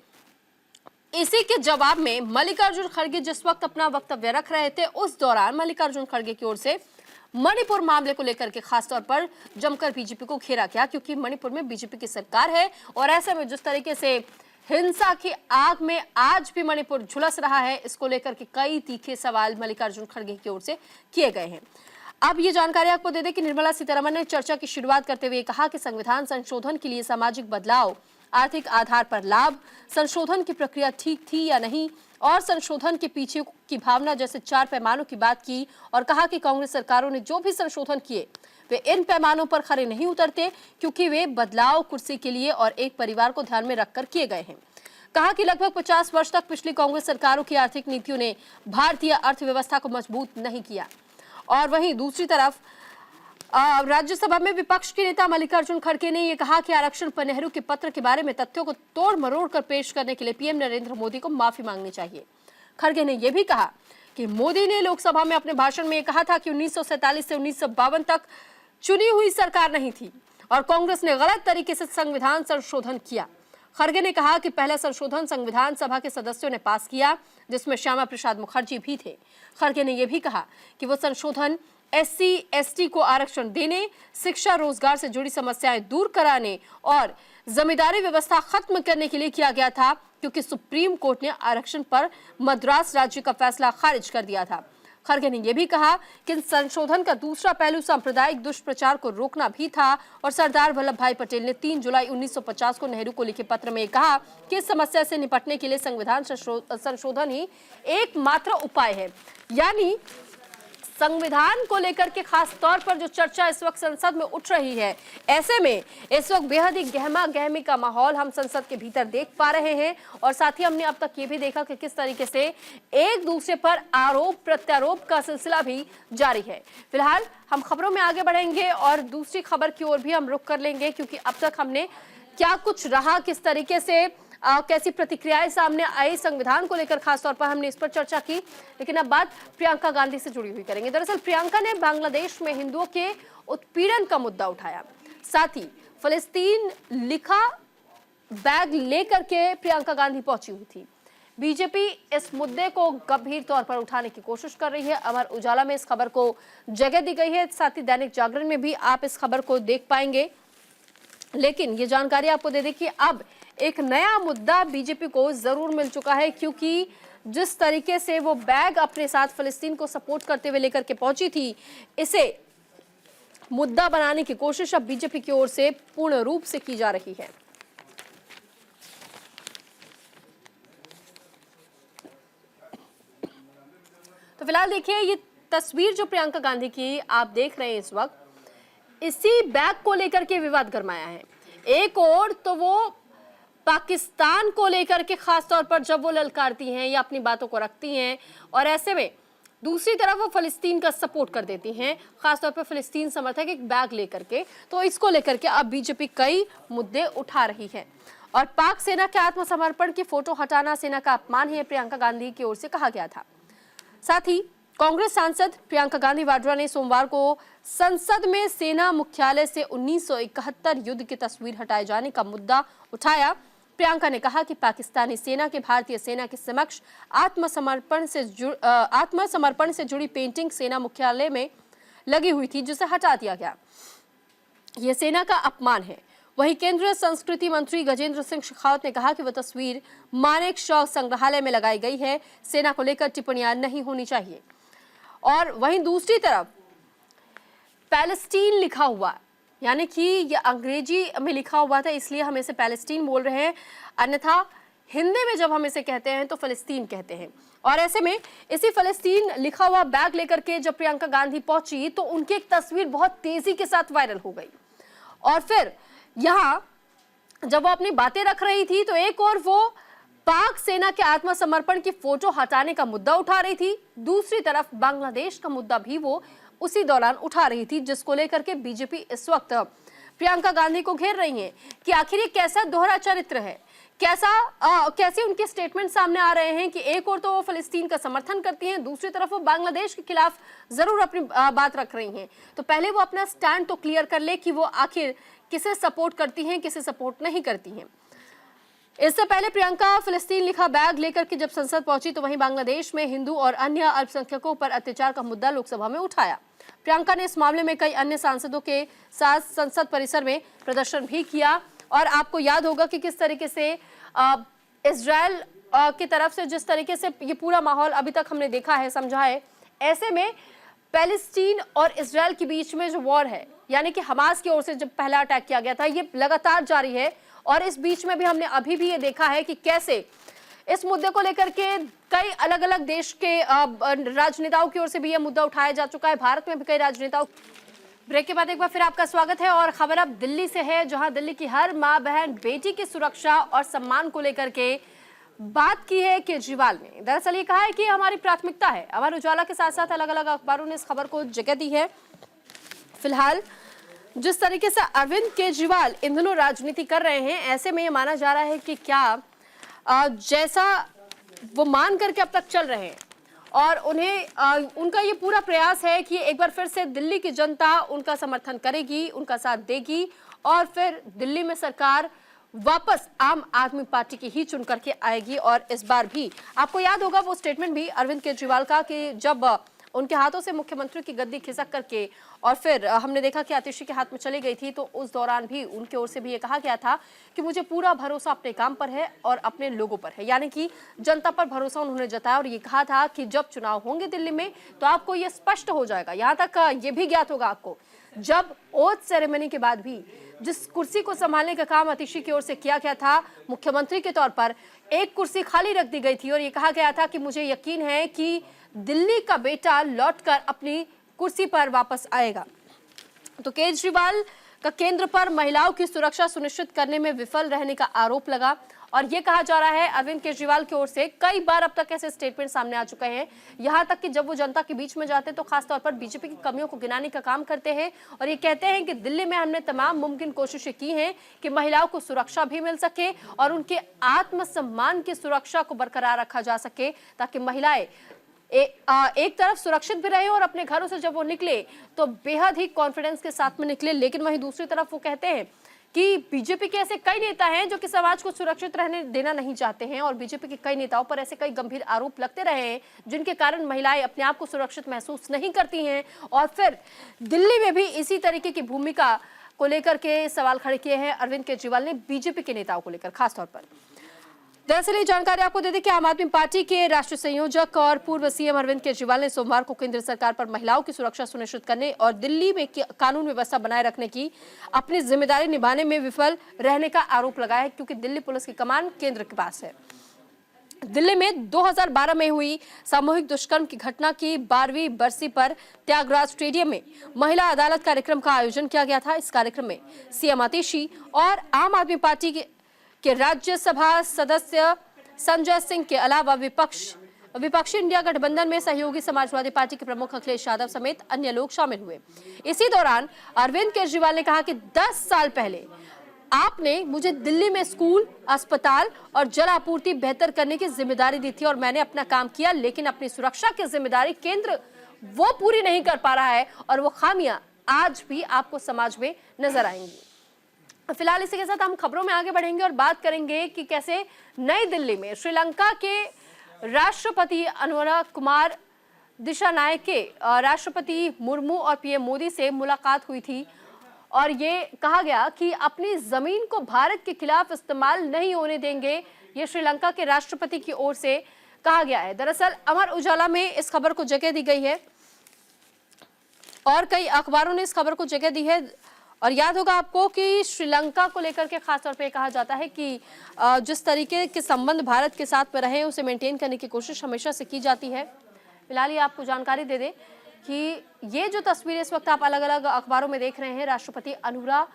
इसी के जवाब में मल्लिकार्जुन खड़गे जिस वक्त अपना वक्तव्य रख रहे थे, उस दौरान मल्लिकार्जुन खड़गे की ओर से मणिपुर मामले को लेकर के खासतौर पर जमकर बीजेपी को घेरा गया, क्योंकि मणिपुर में बीजेपी की सरकार है, और ऐसे में जिस तरीके से हिंसा की आग में आज भी मणिपुर झुलस रहा है, इसको लेकर के कई तीखे सवाल मल्लिकार्जुन खड़गे की ओर से किए गए हैं। अब ये जानकारी आपको दे दें कि निर्मला सीतारमण ने चर्चा की शुरुआत करते हुए कहा कि संविधान संशोधन के लिए सामाजिक बदलाव, आर्थिक आधार पर लाभ, संशोधन की प्रक्रिया ठीक थी या नहीं, और संशोधन के पीछे की भावना जैसे 4 पैमानों की बात की, और कहा कि कांग्रेस सरकारों ने जो भी संशोधन किए वे इन पैमानों पर खरे नहीं उतरते, क्योंकि वे बदलाव कुर्सी के लिए और एक परिवार को ध्यान में रखकर किए गए हैं। कहा कि लगभग 50 वर्ष तक पिछली कांग्रेस सरकारों की आर्थिक नीतियों ने भारतीय अर्थव्यवस्था को मजबूत नहीं किया। और वहीं दूसरी तरफ राज्यसभा में विपक्ष के नेता मल्लिकार्जुन खड़गे ने यह कहा कि आरक्षण पर नेहरू के पत्र के बारे में तथ्यों को तोड़ मरोड़ कर पेश करने के लिए पीएम नरेंद्र मोदी को माफी मांगनी चाहिए। खड़गे ने यह भी कहा कि मोदी ने लोकसभा में अपने भाषण में कहा था कि 1947 से 1952 तक चुनी हुई सरकार नहीं थी और कांग्रेस ने गलत तरीके से संविधान संशोधन किया। खड़गे ने कहा कि पहला संशोधन संविधान सभा के सदस्यों ने पास किया, जिसमें श्यामा प्रसाद मुखर्जी भी थे। खड़गे ने यह भी कहा कि वो संशोधन एससी एसटी को आरक्षण देने, शिक्षा रोजगार से जुड़ी समस्याएं दूर कराने और जमींदारी व्यवस्था खत्म करने के लिए किया गया था, क्योंकि सुप्रीम कोर्ट ने आरक्षण पर मद्रास राज्य का फैसला खारिज कर दिया था। खड़गे ने यह भी कहा कि संशोधन का दूसरा पहलू सांप्रदायिक दुष्प्रचार को रोकना भी था, और सरदार वल्लभ भाई पटेल ने 3 जुलाई 1950 को नेहरू को लिखे पत्र में कहा कि इस समस्या से निपटने के लिए संविधान संशोधन ही एकमात्र उपाय है। यानी संविधान को लेकर के खास तौर पर जो चर्चा इस वक्त संसद में उठ रही है, ऐसे में इस वक्त बेहद ही गहमा गहमी का माहौल हम संसद के भीतर देख पा रहे हैं। और साथ ही हमने अब तक ये भी देखा कि किस तरीके से एक दूसरे पर आरोप प्रत्यारोप का सिलसिला भी जारी है। फिलहाल हम खबरों में आगे बढ़ेंगे और दूसरी खबर की ओर भी हम रुख कर लेंगे, क्योंकि अब तक हमने क्या कुछ रहा, किस तरीके से कैसी प्रतिक्रियाएं सामने आई संविधान को लेकर, खासतौर पर हमने इस पर चर्चा की। लेकिन अब बात प्रियंका गांधी से जुड़ी हुई करेंगे। दरअसल प्रियंका ने बांग्लादेश में हिंदुओं के उत्पीड़न का मुद्दा उठाया, साथ ही फिलिस्तीन लिखा बैग लेकर के प्रियंका गांधी पहुंची हुई थी। बीजेपी इस मुद्दे को गंभीर तौर पर उठाने की कोशिश कर रही है। अमर उजाला में इस खबर को जगह दी गई है, साथ ही दैनिक जागरण में भी आप इस खबर को देख पाएंगे। लेकिन ये जानकारी आपको दे दें कि अब एक नया मुद्दा बीजेपी को जरूर मिल चुका है, क्योंकि जिस तरीके से वो बैग अपने साथ फिलिस्तीन को सपोर्ट करते हुए लेकर के पहुंची थी, इसे मुद्दा बनाने की कोशिश अब बीजेपी की ओर से पूर्ण रूप से की जा रही है। तो फिलहाल देखिए, ये तस्वीर जो प्रियंका गांधी की आप देख रहे हैं इस वक्त, इसी बैग को लेकर के विवाद गरमाया है। एक और तो वो पाकिस्तान को लेकर के खास तौर पर जब वो ललकारती हैं या अपनी बातों को रखती हैं, और ऐसे में दूसरी तरफ वो फिलिस्तीन का सपोर्ट कर देती हैं, खासतौर पर फिलिस्तीन समर्थक एक बैग लेकर के। तो इसको लेकर के अब बीजेपी कई मुद्दे उठा रही है और पाक सेना के आत्मसमर्पण की फोटो हटाना सेना का अपमान है, प्रियंका गांधी की ओर से कहा गया था। साथ ही कांग्रेस सांसद प्रियंका गांधी वाड्रा ने सोमवार को संसद में सेना मुख्यालय से 1971 युद्ध की तस्वीर हटाए जाने का मुद्दा उठाया। प्रियंका ने कहा कि पाकिस्तानी सेना के भारतीय सेना के समक्ष आत्मसमर्पण से जुड़ी पेंटिंग सेना मुख्यालय में लगी हुई थी, जिसे हटा दिया गया। यह सेना का अपमान है। वहीं केंद्रीय संस्कृति मंत्री गजेंद्र सिंह शेखावत ने कहा कि वह तस्वीर मानेक शॉ संग्रहालय में लगाई गई है, सेना को लेकर टिप्पणियां नहीं होनी चाहिए। और वहीं दूसरी तरफ पैलेस्टीन लिखा हुआ, यानी कि यह अंग्रेजी में लिखा हुआ था इसलिए हम इसे पैलेस्टीन बोल रहे हैं, अन्यथा हिंदी में जब हम इसे कहते हैं तो फिलिस्तीन कहते हैं। और ऐसे में इसी फिलिस्तीन लिखा हुआ बैग लेकर के जब प्रियंका गांधी पहुंची तो उनकी एक तस्वीर बहुत तेजी के साथ वायरल हो गई। और फिर यहाँ जब वो अपनी बातें रख रही थी तो एक और वो पाक सेना के आत्मसमर्पण की फोटो हटाने का मुद्दा उठा रही थी, दूसरी तरफ बांग्लादेश का मुद्दा भी वो उसी दौरान उठा रही थी, जिसको लेकर के बीजेपी इस वक्त प्रियंका गांधी को घेर रही है कि आखिर ये कैसा दोहरा चरित्र है, कैसे उनके स्टेटमेंट सामने आ रहे हैं कि एक और तो वो फिलिस्तीन का समर्थन करती हैं, दूसरी तरफ वो बांग्लादेश के खिलाफ जरूर अपनी बात रख रही हैं। तो पहले वो अपना स्टैंड तो क्लियर कर ले कि वो आखिर किसे सपोर्ट करती हैं, किसे सपोर्ट नहीं करती हैं। इससे पहले प्रियंका फिलिस्तीन लिखा बैग लेकर के जब संसद पहुंची तो वहीं बांग्लादेश में हिंदू और अन्य अल्पसंख्यकों पर अत्याचार का मुद्दा लोकसभा में उठाया। प्रियंका ने इस मामले में कई अन्य सांसदों के साथ संसद परिसर में प्रदर्शन भी किया। और आपको याद होगा कि किस तरीके से इजराइल की तरफ से जिस तरीके से ये पूरा माहौल अभी तक हमने देखा है, समझा है, ऐसे में पैलेस्टीन और इजराइल के बीच में जो वॉर है, यानी कि हमास की ओर से जब पहला अटैक किया गया था, ये लगातार जारी है। और इस बीच में भी हमने अभी भी ये देखा है कि कैसे इस मुद्दे को लेकर के कई अलग अलग देश के राजनेताओं की ओर से भी यह मुद्दा उठाया जा चुका है, भारत में भी कई राजनेताओं। ब्रेक के बाद एक बार फिर आपका स्वागत है और खबर अब दिल्ली से है, जहां दिल्ली की हर मां बहन बेटी की सुरक्षा और सम्मान को लेकर के बात की है केजरीवाल ने। दरअसल ये कहा है कि हमारी प्राथमिकता है। अमर उजाला के साथ साथ अलग अलग अखबारों ने इस खबर को जगह दी है। फिलहाल जिस तरीके से अरविंद केजरीवाल इन दिनों राजनीति कर रहे हैं, ऐसे में ये माना जा रहा है कि क्या जैसा वो मान करके अब तक चल रहे हैं और उन्हें उनका ये पूरा प्रयास है कि एक बार फिर से दिल्ली की जनता उनका समर्थन करेगी, उनका साथ देगी और फिर दिल्ली में सरकार वापस आम आदमी पार्टी की ही चुन करके आएगी। और इस बार भी आपको याद होगा वो स्टेटमेंट भी अरविंद केजरीवाल का कि जब उनके हाथों से मुख्यमंत्री की गद्दी खिसक करके और फिर हमने देखा कि आतिशी के हाथ में चली गई थी, तो उस दौरान भी उनकी ओर से भी ये कहा गया था कि मुझे पूरा भरोसा अपने काम पर है और अपने लोगों पर है, यानी कि जनता पर भरोसा उन्होंने जताया। और ये कहा था कि जब चुनाव होंगे दिल्ली में तो आपको ये स्पष्ट हो जाएगा। यहाँ तक ये भी ज्ञात होगा आपको, जब ओथ सेरेमनी के बाद भी जिस कुर्सी को संभालने का काम आतिशी की ओर से किया गया था, मुख्यमंत्री के तौर पर एक कुर्सी खाली रख दी गई थी और ये कहा गया था कि मुझे यकीन है कि दिल्ली का बेटा लौटकर अपनी कुर्सी पर वापस आएगा। तो केजरीवाल का केंद्र पर महिलाओं की सुरक्षा सुनिश्चित करने में विफल रहने का आरोप लगा और ये कहा जा रहा है अरविंद केजरीवाल की ओर से कई बार अब तक ऐसे स्टेटमेंट सामने आ चुके हैं, यहाँ तक कि जब वो जनता के बीच में जाते हैं तो खासतौर पर बीजेपी की कमियों को गिनाने का काम करते हैं और ये कहते हैं कि दिल्ली में हमने तमाम मुमकिन कोशिशें की हैं कि महिलाओं को सुरक्षा भी मिल सके और उनके आत्मसम्मान की सुरक्षा को बरकरार रखा जा सके, ताकि महिलाएं एक तरफ सुरक्षित भी रहे और अपने घरों से जब वो निकले तो बेहद ही कॉन्फिडेंस के साथ में निकले। लेकिन वहीं दूसरी तरफ वो कहते हैं कि बीजेपी के ऐसे कई नेता हैं जो कि समाज को सुरक्षित रहने देना नहीं चाहते हैं और बीजेपी के कई नेताओं पर ऐसे कई गंभीर आरोप लगते रहे हैं जिनके कारण महिलाएं अपने आप को सुरक्षित महसूस नहीं करती हैं। और फिर दिल्ली में भी इसी तरीके की भूमिका को लेकर के सवाल खड़े किए हैं अरविंद केजरीवाल ने बीजेपी के नेताओं को लेकर खासतौर पर। दरअसल ये जानकारी आपको दे दें कि आम आदमी पार्टी के राष्ट्रीय संयोजक और पूर्व सीएम अरविंद केजरीवाल ने सोमवार को केंद्र सरकार पर महिलाओं की सुरक्षा सुनिश्चित करने और दिल्ली में कानून व्यवस्था बनाए रखने की अपनी जिम्मेदारी निभाने में विफल रहने का आरोप लगाया है, क्योंकि दिल्ली पुलिस की कमान केंद्र के पास है। दिल्ली में 2012 में हुई सामूहिक दुष्कर्म की घटना की 12वीं बरसी पर त्यागराज स्टेडियम में महिला अदालत कार्यक्रम का आयोजन किया गया था। इस कार्यक्रम में सीएम आतिशी और आम आदमी पार्टी के राज्यसभा सदस्य संजय सिंह के अलावा विपक्षी इंडिया गठबंधन में सहयोगी समाजवादी पार्टी के प्रमुख अखिलेश यादव समेत अन्य लोग शामिल हुए। इसी दौरान अरविंद केजरीवाल ने कहा कि 10 साल पहले आपने मुझे दिल्ली में स्कूल, अस्पताल और जल आपूर्ति बेहतर करने की जिम्मेदारी दी थी और मैंने अपना काम किया, लेकिन अपनी सुरक्षा की जिम्मेदारी केंद्र वो पूरी नहीं कर पा रहा है और वो खामियां आज भी आपको समाज में नजर आएंगी। फिलहाल इसी के साथ हम खबरों में आगे बढ़ेंगे और बात करेंगे कि कैसे नई दिल्ली में श्रीलंका के राष्ट्रपति अनुरा कुमार दिशानायके राष्ट्रपति मुर्मू और पीएम मोदी से मुलाकात हुई थी और ये कहा गया कि अपनी जमीन को भारत के खिलाफ इस्तेमाल नहीं होने देंगे। ये श्रीलंका के राष्ट्रपति की ओर से कहा गया है। दरअसल अमर उजाला में इस खबर को जगह दी गई है और कई अखबारों ने इस खबर को जगह दी है। और याद होगा आपको कि श्रीलंका को लेकर के खासतौर पे कहा जाता है कि जिस तरीके के संबंध भारत के साथ में रहे उसे मेंटेन करने की कोशिश हमेशा से की जाती है। फिलहाल ये आपको जानकारी दे दें कि ये जो तस्वीरें इस वक्त आप अलग अलग अखबारों में देख रहे हैं, राष्ट्रपति अनुरा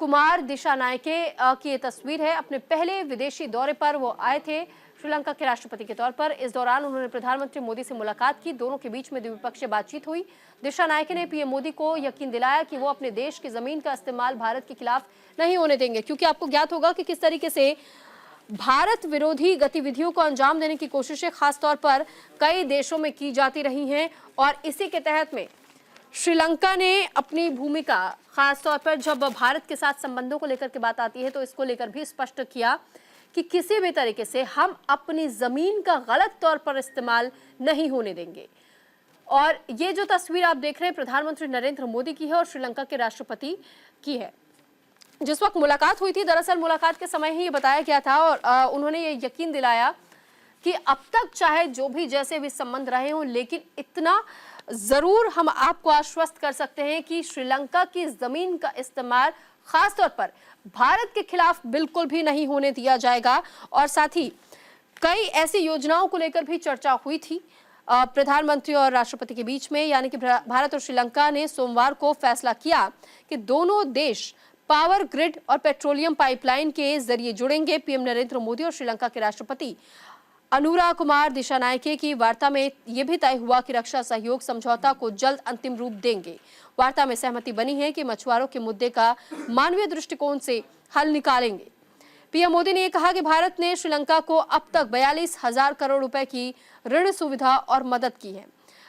कुमार दिशानायके की ये तस्वीर है। अपने पहले विदेशी दौरे पर वो आए थे श्रीलंका के राष्ट्रपति के तौर पर। इस दौरान उन्होंने प्रधानमंत्री मोदी से मुलाकात की। दोनों के बीच में द्विपक्षीय बातचीत हुई। दिशानायके ने पीएम मोदी को यकीन दिलाया कि वो अपने देश की जमीन का इस्तेमाल भारत के खिलाफ नहीं होने देंगे, क्योंकि आपको ज्ञात होगा कि किस तरीके से भारत विरोधी गतिविधियों को अंजाम देने की कोशिशें खासतौर पर कई देशों में की जाती रही हैं और इसी के तहत में श्रीलंका ने अपनी भूमिका खासतौर पर जब भारत के साथ संबंधों को लेकर के बात आती है तो इसको लेकर भी स्पष्ट किया कि किसी भी तरीके से हम अपनी जमीन का गलत तौर पर इस्तेमाल नहीं होने देंगे। और ये जो तस्वीर आप देख रहे हैं प्रधानमंत्री नरेंद्र मोदी की है और श्रीलंका के राष्ट्रपति की है। जिस वक्त मुलाकात हुई थी, दरअसल मुलाकात के समय ही ये बताया गया था और उन्होंने ये यकीन दिलाया कि अब तक चाहे जो भी जैसे भी संबंध रहे हों, लेकिन इतना जरूर हम आपको आश्वस्त कर सकते हैं कि श्रीलंका की जमीन का इस्तेमाल खासतौर पर भारत के खिलाफ बिल्कुल भी नहीं होने दिया जाएगा। और साथ ही कई ऐसी योजनाओं को लेकर भी चर्चा हुई थी प्रधानमंत्री और राष्ट्रपति के बीच में, यानी कि भारत और श्रीलंका ने सोमवार को फैसला किया कि दोनों देश पावर ग्रिड और पेट्रोलियम पाइपलाइन के जरिए जुड़ेंगे। पीएम नरेंद्र मोदी और श्रीलंका के राष्ट्रपति अनुरा कुमार दिशानायके की वार्ता में यह भी तय हुआ कि रक्षा सहयोग समझौता को जल्द अंतिम रूप देंगे। वार्ता में सहमति बनी है कि मछुआरों के मुद्दे का मानवीय दृष्टिकोण से हल निकालेंगे। पीएम मोदी ने यह कहा कि भारत ने श्रीलंका को अब तक 42,000 करोड़ रुपए की ऋण सुविधा और मदद की है।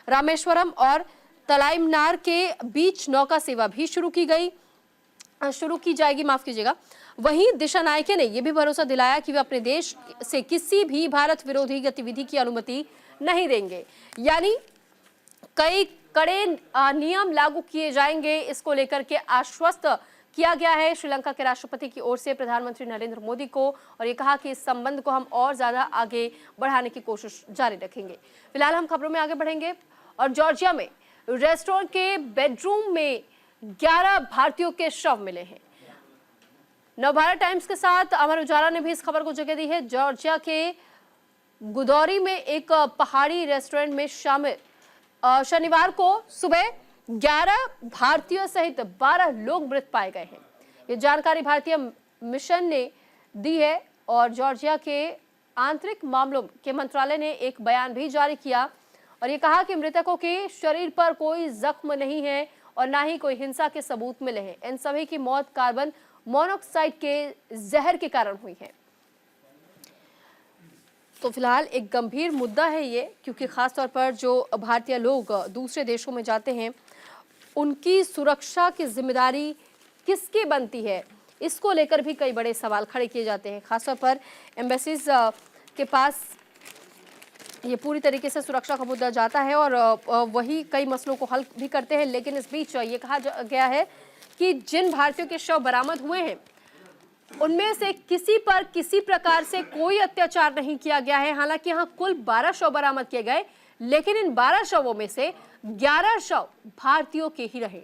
रामेश्वरम और तलाइमनार के बीच नौका सेवा भी शुरू की जाएगी, माफ कीजिएगा। वहीं दिशानायके ने यह भी भरोसा दिलाया कि वे अपने देश से किसी भी भारत विरोधी गतिविधि की अनुमति नहीं देंगे, यानी कई कड़े नियम लागू किए जाएंगे। इसको लेकर के आश्वस्त किया गया है श्रीलंका के राष्ट्रपति की ओर से प्रधानमंत्री नरेंद्र मोदी को और ये कहा कि इस संबंध को हम और ज्यादा आगे बढ़ाने की कोशिश जारी रखेंगे। फिलहाल हम खबरों में आगे बढ़ेंगे और जॉर्जिया में रेस्टोरेंट के बेडरूम में 11 भारतीयों के शव मिले हैं। नवभारत टाइम्स के साथ अमर उजाला ने भी इस खबर को जगह दी है। जॉर्जिया के गुदौरी में एक पहाड़ी रेस्टोरेंट में शामिल शनिवार को सुबह 11 भारतीय सहित 12 लोग मृत पाए गए हैं। ये जानकारी भारतीय मिशन ने दी है और जॉर्जिया के आंतरिक मामलों के मंत्रालय ने एक बयान भी जारी किया और ये कहा कि मृतकों के शरीर पर कोई जख्म नहीं है और ना ही कोई हिंसा के सबूत मिले हैं। इन सभी की मौत कार्बन मोनोऑक्साइड के जहर के कारण हुई है। तो फिलहाल एक गंभीर मुद्दा है ये, क्योंकि खास तौर पर जो भारतीय लोग दूसरे देशों में जाते हैं उनकी सुरक्षा की जिम्मेदारी किसकी बनती है, इसको लेकर भी कई बड़े सवाल खड़े किए जाते हैं। खासतौर पर एम्बेसीज के पास ये पूरी तरीके से सुरक्षा का मुद्दा जाता है और वही कई मसलों को हल भी करते हैं। लेकिन इस बीच ये कहा गया है कि जिन भारतीयों के शव बरामद हुए हैं उनमें से किसी पर किसी प्रकार से कोई अत्याचार नहीं किया गया है। हालांकि यहाँ कुल 12 शव बरामद किए गए, लेकिन इन 12 शवों में से 11 शव भारतीयों के ही रहे।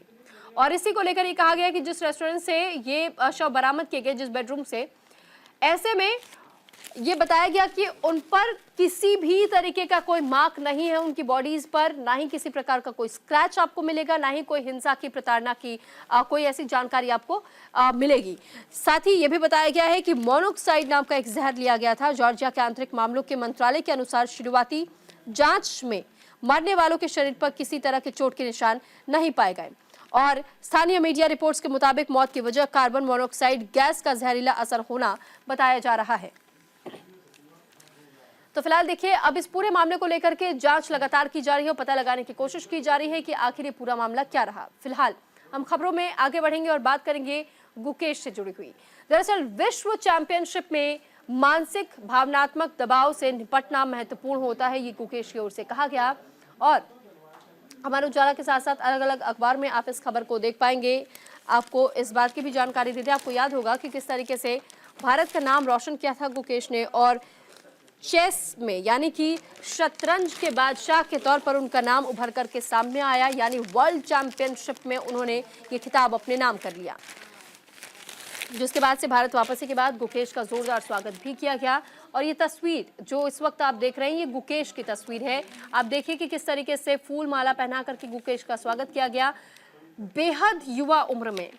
और इसी को लेकर ये कहा गया कि जिस रेस्टोरेंट से ये शव बरामद किए गए, जिस बेडरूम से, ऐसे में ये बताया गया कि उन पर किसी भी तरीके का कोई मार्क नहीं है उनकी बॉडीज पर, ना ही किसी प्रकार का कोई स्क्रैच आपको मिलेगा, ना ही कोई हिंसा की प्रताड़ना की कोई ऐसी जानकारी आपको मिलेगी। साथ ही ये भी बताया गया है कि मोनोक्साइड नाम का एक जहर लिया गया था। जॉर्जिया के आंतरिक मामलों के मंत्रालय के अनुसार शुरुआती जांच में मरने वालों के शरीर पर किसी तरह के चोट के निशान नहीं पाए गए और स्थानीय मीडिया रिपोर्ट्स के मुताबिक मौत की वजह कार्बन मोनोऑक्साइड गैस का जहरीला असर होना बताया जा रहा है। तो फिलहाल देखिए, अब इस पूरे मामले को लेकर के जांच लगातार की जा रही है और पता लगाने की कोशिश की जा रही है कि आखिर ये पूरा मामला क्या रहा। फिलहाल हम खबरों में आगे बढ़ेंगे और बात करेंगे गुकेश से जुड़ी हुई। दरअसल विश्व चैंपियनशिप में मानसिक भावनात्मक दबाव से निपटना महत्वपूर्ण होता है, ये गुकेश की ओर से कहा गया। और हमारे उजाला के साथ साथ अलग अलग अखबार में आप इस खबर को देख पाएंगे। आपको इस बात की भी जानकारी देते हैं, आपको याद होगा कि किस तरीके से भारत का नाम रोशन किया था गुकेश ने, और चेस में यानी कि शतरंज के बादशाह के तौर पर उनका नाम उभर करके सामने आया, यानी वर्ल्ड चैंपियनशिप में उन्होंने ये खिताब अपने नाम कर लिया। जिसके बाद से भारत वापसी के बाद गुकेश का जोरदार स्वागत भी किया गया। और ये तस्वीर जो इस वक्त आप देख रहे हैं, ये गुकेश की तस्वीर है। आप देखिए कि किस तरीके से फूल माला पहना करके गुकेश का स्वागत किया गया, बेहद युवा उम्र में,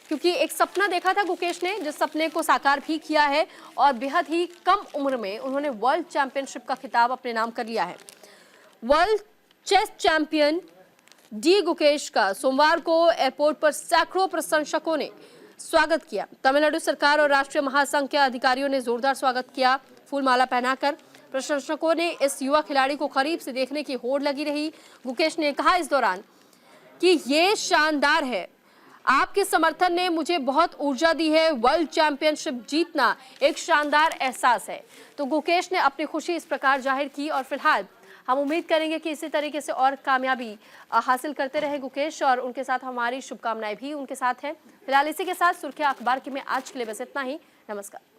क्योंकि एक सपना देखा था गुकेश ने, जिस सपने को साकार भी किया है और बेहद ही कम उम्र में उन्होंने वर्ल्ड चैंपियनशिप का खिताब अपने नाम कर लिया है। World chess champion D Gukesh का सोमवार को एयरपोर्ट पर सैकड़ों प्रशंसकों ने स्वागत किया। तमिलनाडु सरकार और राष्ट्रीय महासंघ के अधिकारियों ने जोरदार स्वागत किया। फूलमाला पहनाकर प्रशंसकों ने इस युवा खिलाड़ी को करीब से देखने की होड़ लगी रही। गुकेश ने कहा इस दौरान कि ये शानदार है, आपके समर्थन ने मुझे बहुत ऊर्जा दी है, वर्ल्ड चैंपियनशिप जीतना एक शानदार एहसास है। तो गुकेश ने अपनी खुशी इस प्रकार जाहिर की और फिलहाल हम उम्मीद करेंगे कि इसी तरीके से और कामयाबी हासिल करते रहे गुकेश, और उनके साथ हमारी शुभकामनाएं भी उनके साथ हैं। फिलहाल इसी के साथ सुर्खियां अखबार की में आज के लिए बस इतना ही। नमस्कार।